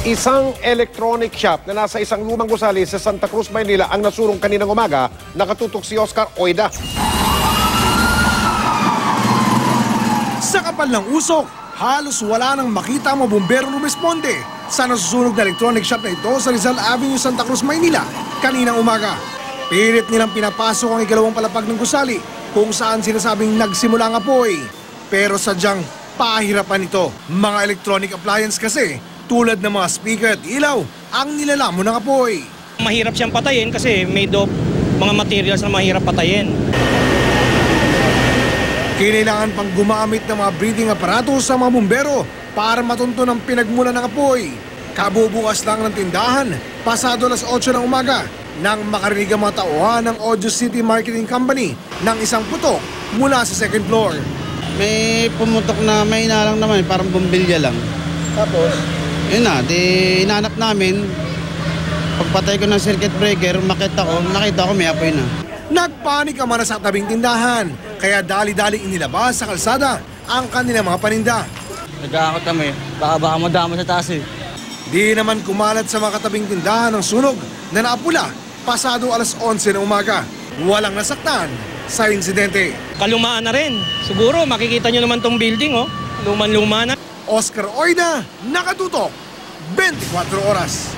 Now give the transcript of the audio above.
Isang electronic shop na nasa isang lumang gusali sa Santa Cruz, Maynila ang nasurong kaninang umaga. Nakatutok si Oscar Oida. Sa kapal ng usok, halos wala nang makita ang mga bumbero rumisponde sa nasusunog na electronic shop na ito sa Rizal Avenue, Santa Cruz, Maynila kaninang umaga. Pilit nilang pinapasok ang ikalawang palapag ng gusali kung saan sinasabing nagsimula ang apoy. Pero sadyang pahirapan ito. Mga electronic appliance kasi tulad ng mga speaker at ilaw ang nilalamon ng apoy. Mahirap siyang patayin kasi made of mga materials na mahirap patayin. Kinailangan pang gumamit ng mga breathing aparato sa mga bumbero para matunton ang pinagmula ng apoy. Kabubukas lang ng tindahan, pasado alas 8 ng umaga, nang makarinig ang mga tauhan ng Audio City Marketing Company ng isang putok mula sa second floor. May pumutok na may inalang naman, parang bumbilya lang. Tapos, Yun na, inanap namin. Pagpatay ko ng circuit breaker, nakita ko may apoy na. nagpanik ang mga sa tabing tindahan, kaya dali-dali inilabas sa kalsada ang kanilang mga paninda. Nagkakot kami, baka madama sa taas eh. Di naman kumalat sa mga katabing tindahan ng sunog na naapula pasado alas 11 ng umaga. Walang nasaktan sa insidente. Kalumaan na rin. Siguro makikita nyo naman tong building, oh. Luman-luma na. Oscar Oida, nakatutok, 24 oras.